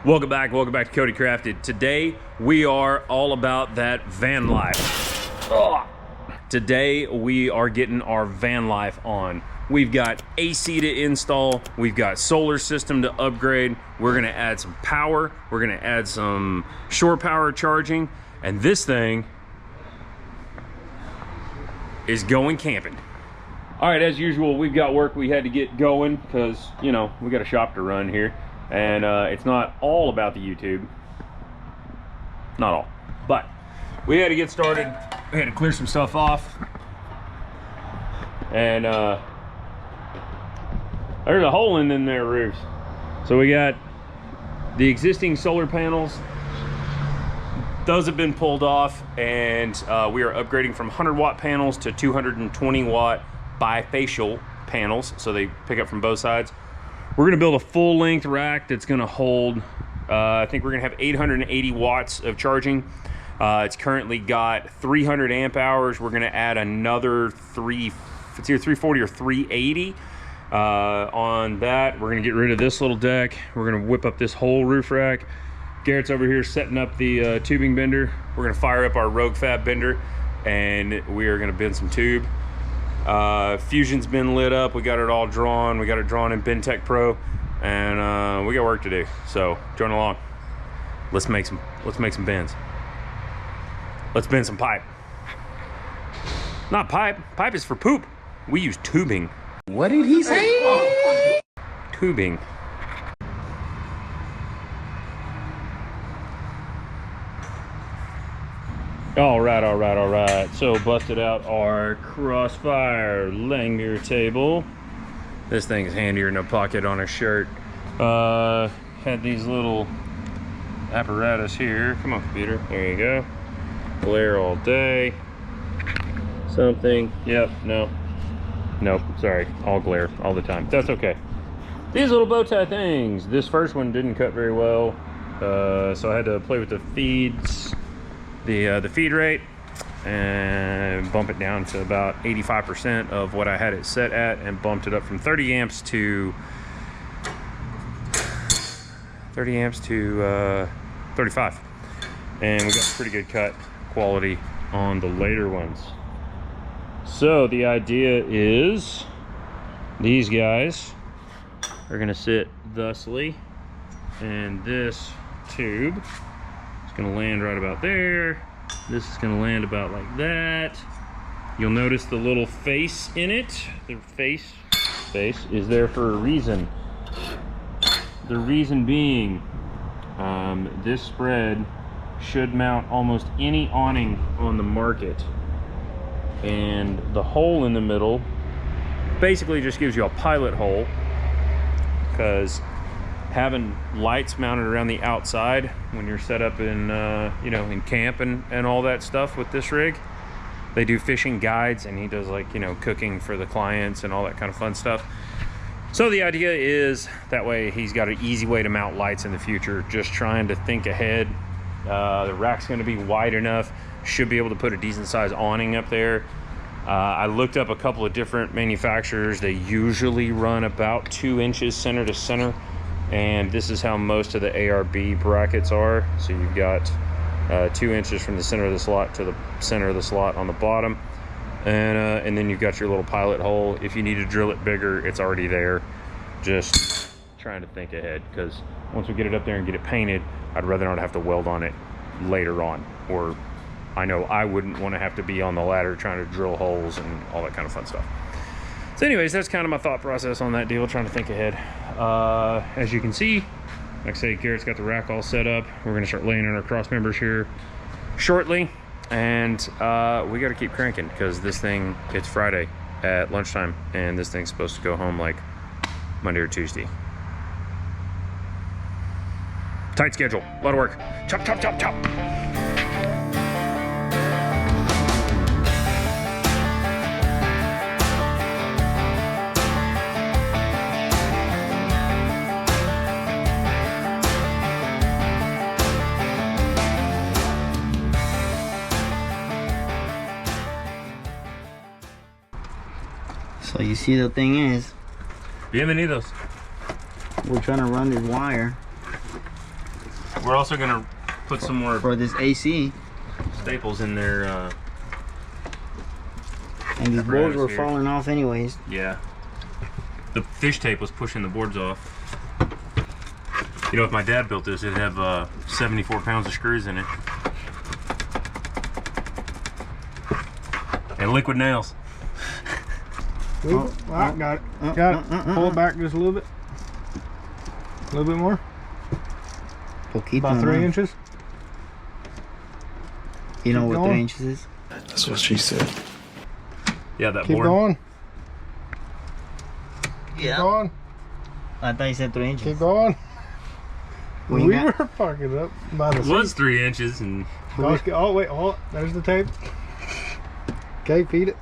Welcome back to CodyCrafted. Today we are all about that van life. Today we are getting our van life on. We've got AC to install, we've got solar system to upgrade, we're gonna add some power, we're gonna add some shore power charging, and this thing is going camping. All right, as usual, we've got work we had to get going because, you know, we got a shop to run here. And it's not all about the YouTube. Not all. But we had to get started. We had to clear some stuff off. And there's a hole in them there roofs. So we got the existing solar panels. Those have been pulled off, and we are upgrading from 100-watt panels to 220-watt bifacial panels. So they pick up from both sides. We're gonna build a full-length rack that's gonna hold, I think we're gonna have 880 watts of charging. It's currently got 300 amp hours. We're gonna add another it's either 340 or 380 on that. We're gonna get rid of this little deck. We're gonna whip up this whole roof rack. Garrett's over here setting up the tubing bender. We're gonna fire up our Rogue Fab bender, and we are gonna bend some tube. Fusion's been lit up. We got it all drawn. We got it drawn in BendTech Pro, and we got work to do. So join along. Let's make some bends. Let's bend some pipe. Not pipe. Pipe is for poop. We use tubing. What did he say? Tubing. All right. So busted out our Crossfire Langmuir table. This thing's handier than a pocket on a shirt. Had these little apparatus here. Come on, computer. There you go. Glare all day. Something. Yep. No. Nope. Sorry. All glare all the time. That's okay. These little bow tie things. This first one didn't cut very well, so I had to play with the feeds. The feed rate and bump it down to about 85% of what I had it set at, and bumped it up from 30 amps to 35, and we got pretty good cut quality on the later ones. So the idea is these guys are gonna sit thusly, and this tube gonna land right about there. This is gonna land about like that. You'll notice the little face in it. The face is there for a reason. The reason being, this spread should mount almost any awning on the market, and the hole in the middle basically just gives you a pilot hole, because having lights mounted around the outside when you're set up in in camp and all that stuff with this rig. They do fishing guides, and he does, like, cooking for the clients and all that kind of fun stuff. So the idea is that way he's got an easy way to mount lights in the future. Just trying to think ahead. The rack's going to be wide enough, should be able to put a decent size awning up there. I looked up a couple of different manufacturers. They usually run about 2 inches center to center, and this is how most of the ARB brackets are. So you've got 2 inches from the center of the slot to the center of the slot on the bottom, and then you've got your little pilot hole. If you need to drill it bigger, it's already there. Just trying to think ahead, because once we get it up there and get it painted, I'd rather not have to weld on it later on, or I know I wouldn't want to have to be on the ladder trying to drill holes and all that kind of fun stuff. So anyways, that's kind of my thought process on that deal, trying to think ahead. As you can see, like I say, Garrett's got the rack all set up. We're going to start laying in our cross members here shortly, and we got to keep cranking, because this thing, it's Friday at lunchtime, and this thing's supposed to go home like Monday or Tuesday. Tight schedule, a lot of work. Chop, chop, chop, chop. So you see, the thing is, Bienvenidos. we're trying to run this wire We're also gonna put some more for this AC. staples in there. And these boards were here. falling off anyways. Yeah. The fish tape was pushing the boards off. You know, if my dad built this, it'd have 74 pounds of screws in it. And liquid nails. Got it. Got it. Pull it back just a little bit. A little bit more. Poquito, About 3 inches. You know Keep what going. 3 inches is? That's what she said. Yeah, that Keep board. going. Yeah. Keep going. I thought you said 3 inches. Keep going. We We got- were fucking up by the It was 3 inches, and Oh, wait. Oh, there's the tape. Okay, feed it.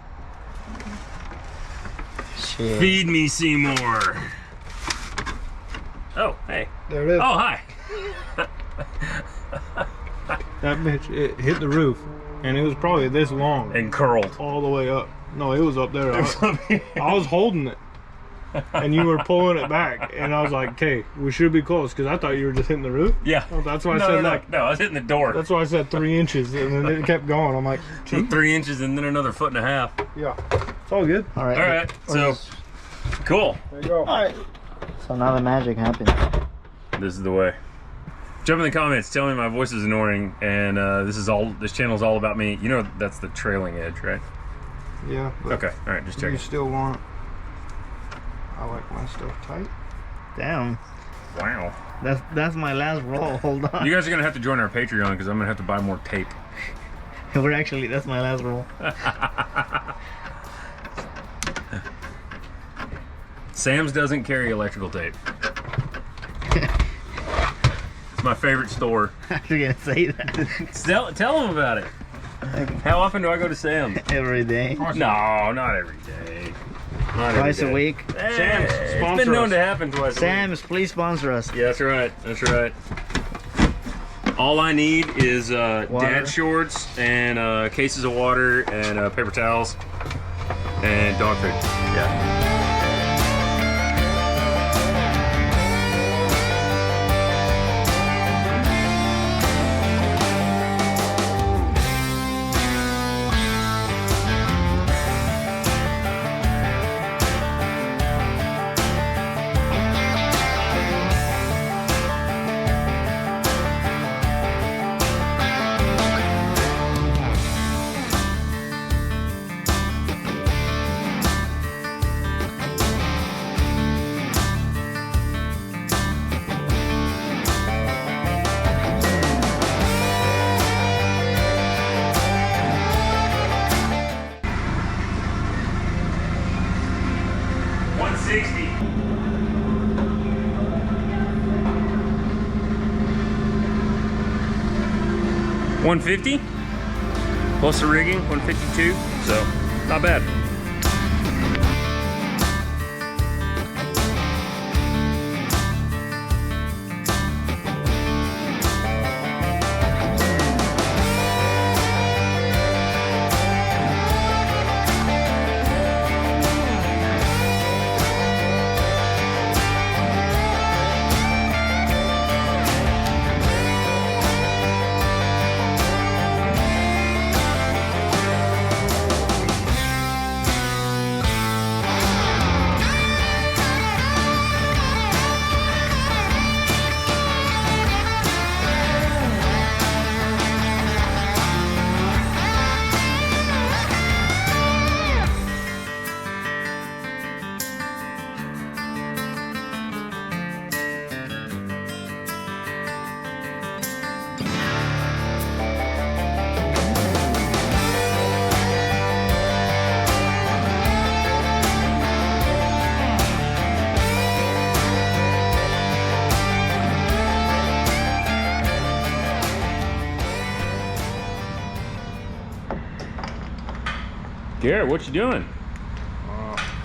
Shit. feed me, Seymour. Oh, hey. There it is. Oh, hi. That bitch, it hit the roof. And it was probably this long. And curled. All the way up. No, it was up there. I was holding it. And you were pulling it back. And I was like, okay, we should be close. Because I thought you were just hitting the roof. Yeah. Oh, that's why I No, said no, like. no, I was hitting the door. That's why I said 3 inches. And then it kept going. I'm like, So 3 inches and then another 1.5 feet. yeah. It's all good. All right. All right, so cool. There you go. All right. So now the magic happened. This is the way. Jump in the comments, tell me my voice is annoying, and this channel is all about me. You know that's the trailing edge, right? Yeah. but Okay, all right, just check You it. still want. I like my stuff tight. Damn. Wow. That's my last roll. Hold on. You guys are gonna have to join our Patreon because I'm gonna have to buy more tape. That's my last roll. Sam's doesn't carry electrical tape. It's my favorite store. You're gonna say that Tell them about it. How often do I go to Sam's? every day. No, not every day. Not every Twice a day. week. Sam's, it's sponsor been known us. to happen twice a week. Sam's, please sponsor us. Yeah, that's right. That's right. All I need is dad shorts and cases of water and paper towels and dog food. Yeah. $150 plus the rigging, $152, so not bad. Garrett, what you doing?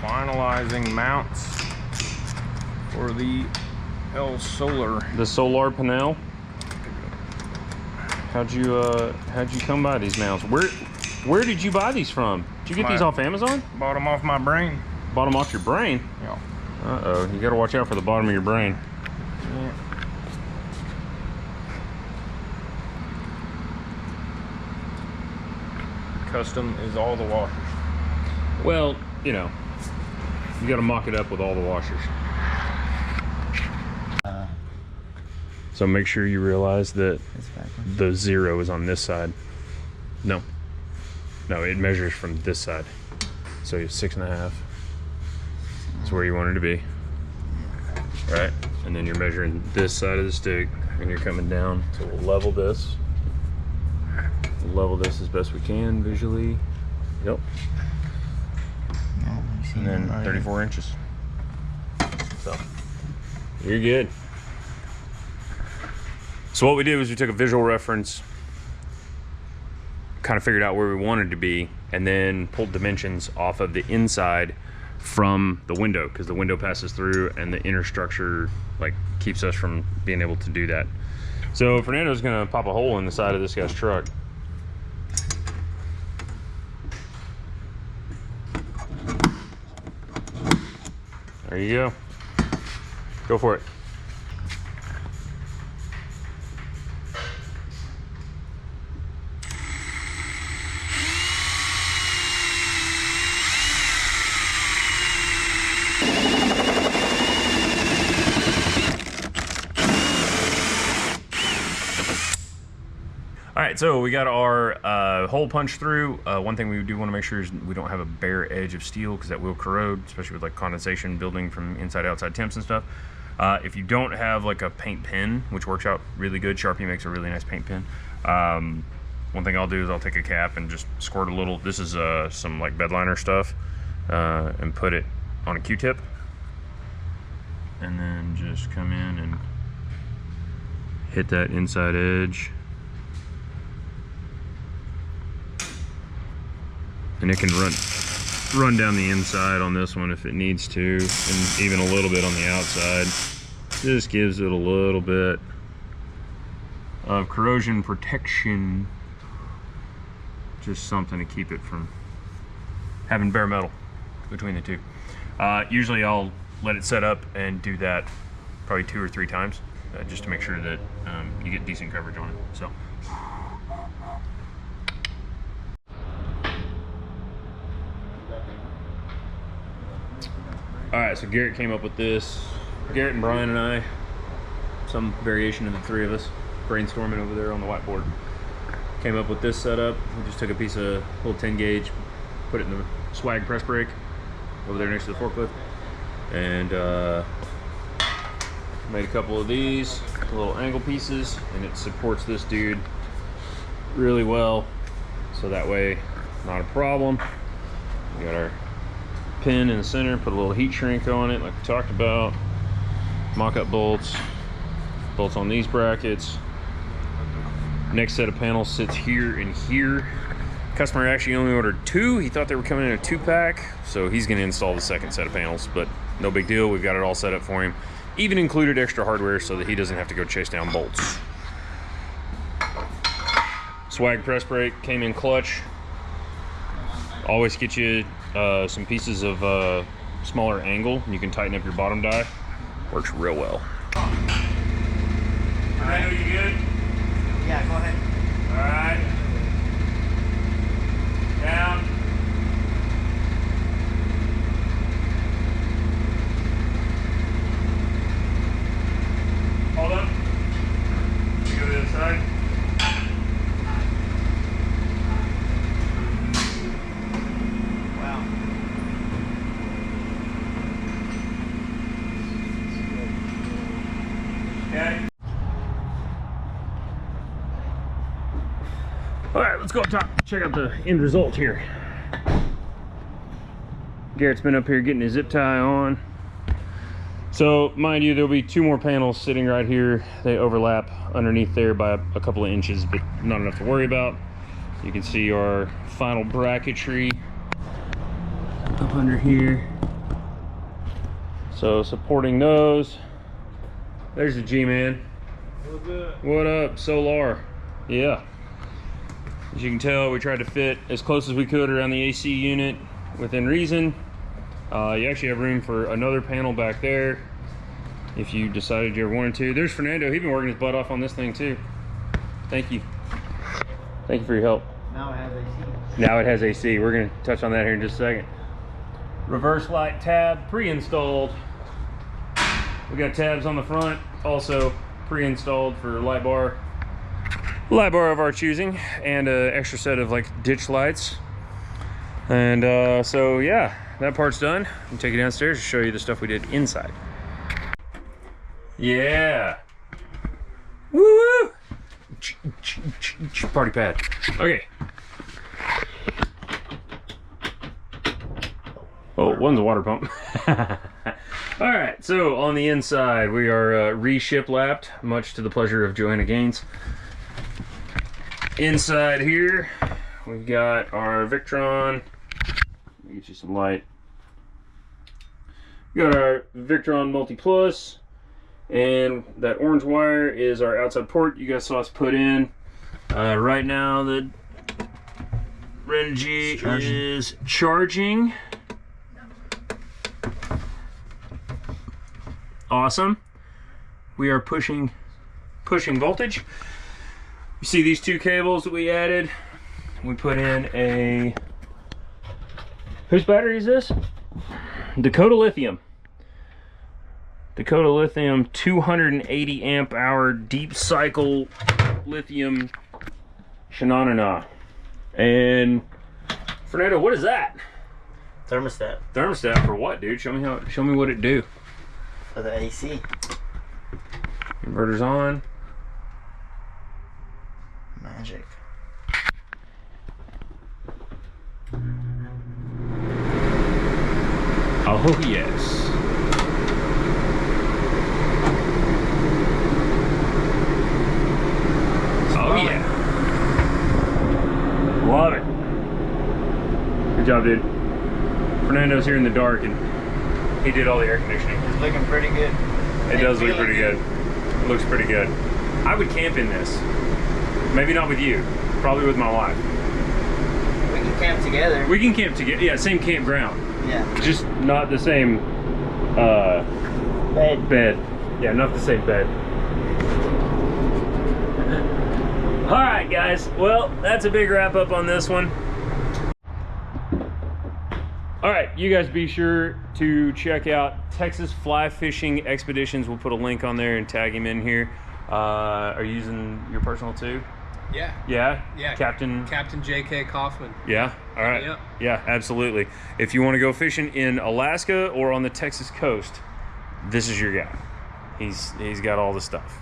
Finalizing mounts for the El Solar. The solar panel. How'd you come by these mounts? Where did you buy these from? Did you get these off Amazon? Bought them off my brain. Bought them off your brain? Yeah. Uh-oh, you gotta watch out for the bottom of your brain. custom is all the washers. Well, you know, you got to mock it up with all the washers. So make sure you realize that the 0 is on this side. No, it measures from this side. So you have 6.5. That's where you want it to be, right? And then you're measuring this side of the stick, and you're coming down. So we'll level this. We'll level this as best we can visually. Yep. And then 34 inches. So you're good. So what we did was we took a visual reference, kind of figured out where we wanted to be, and then pulled dimensions off of the inside from the window, because the window passes through and the inner structure like keeps us from being able to do that. So Fernando's gonna pop a hole in the side of this guy's truck. There you go. Go for it. All right, so we got our hole punched through. One thing we do want to make sure is we don't have a bare edge of steel, because that will corrode, especially with like condensation building from inside outside temps and stuff. If you don't have like a paint pen, which works out really good, Sharpie makes a really nice paint pen. One thing I'll do is I'll take a cap and just squirt a little, this is some like bed liner stuff, and put it on a Q-tip, and then just come in and hit that inside edge. And it can run down the inside on this one if it needs to, and even a little bit on the outside. Just gives it a little bit of corrosion protection. Just something to keep it from having bare metal between the two. Usually I'll let it set up and do that probably 2 or 3 times, just to make sure that you get decent coverage on it. So. All right, so Garrett came up with this. Garrett and Brian and I, some variation of the 3 of us, brainstorming over there on the whiteboard, came up with this setup. We just took a piece of little 10 gauge, put it in the swag press brake over there next to the forklift, and made a couple of these little angle pieces, and it supports this dude really well, so that way, not a problem. We got our pin in the center, put a little heat shrink on it like we talked about, mock-up bolts on these brackets. Next set of panels sits here and here. Customer actually only ordered 2. He thought they were coming in a 2-pack, so he's going to install the second set of panels, but no big deal. We've got it all set up for him, even included extra hardware so that he doesn't have to go chase down bolts. Swag press brake came in clutch. Always get you some pieces of smaller angle, and you can tighten up your bottom die. Works real well. Alright, are you good? Yeah, go ahead. Alright. Down. Hold up. You go to the other side. Okay. All right, let's go up top, check out the end result here. Garrett's been up here getting his zip tie on. So mind you, there'll be 2 more panels sitting right here. They overlap underneath there by a couple of inches, but not enough to worry about. You can see our final bracketry up under here. So supporting those, there's the G-Man. What's up? What up, Solar? Yeah. As you can tell, we tried to fit as close as we could around the AC unit within reason. You actually have room for another panel back there if you decided you ever wanted to. There's Fernando. He's been working his butt off on this thing too. Thank you. Thank you for your help. Now it has AC. Now it has AC. We're gonna touch on that here in just a second. Reverse light tab, pre-installed. We got tabs on the front, also pre-installed for light bar of our choosing, and an extra set of like ditch lights. And so yeah, that part's done. I'm taking it downstairs to show you the stuff we did inside. Yeah. Woo! Party pad. Okay. Oh, one's a water pump. All right, so on the inside, we are re-shiplapped, much to the pleasure of Joanna Gaines. Inside here, we've got our Victron. Let me get you some light. We got our Victron Multi Plus, and that orange wire is our outside port you guys saw us put in. Right now, the Renogy is charging. Awesome. We are pushing voltage. You see these two cables that we added? We put in a, whose battery is this? Dakota Lithium. Dakota Lithium 280 amp hour deep cycle lithium shenanigans. And Fernando, what is that? Thermostat. Thermostat for what, dude? Show me what it do. For the AC. Inverter's on. Magic. Oh yes. Oh yeah. Love it. Good job, dude. Fernando's here in the dark and he did all the air conditioning. It's looking pretty good. It does look pretty good. It looks pretty good. I would camp in this. Maybe not with you. Probably with my wife. We can camp together. We can camp together. Yeah, same campground. Yeah. Just not the same bed. Yeah, not the same bed. All right, guys. Well, that's a big wrap up on this one. All right, you guys be sure to check out Texas Fly Fishing Expeditions. We'll put a link on there and tag him in here. Are you using your personal too? Yeah. Yeah? Yeah. Captain J.K. Kaufman. Yeah? All right. Yep. Yeah, absolutely. If you want to go fishing in Alaska or on the Texas coast, this is your guy. He's got all the stuff.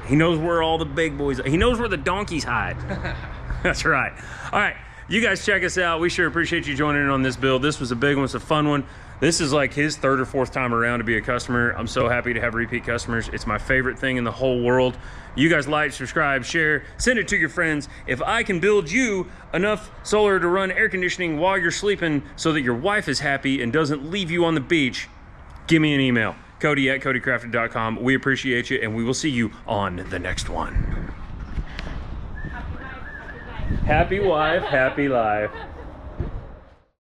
He knows where all the big boys are. He knows where the donkeys hide. That's right. All right. You guys check us out. We sure appreciate you joining in on this build. This was a big one. It's a fun one. This is like his third or fourth time around to be a customer. I'm so happy to have repeat customers. It's my favorite thing in the whole world. You guys like, subscribe, share, send it to your friends. If I can build you enough solar to run air conditioning while you're sleeping so that your wife is happy and doesn't leave you on the beach, give me an email. Cody at CodyCrafted.com. We appreciate you, and we will see you on the next one. Happy wife, happy life.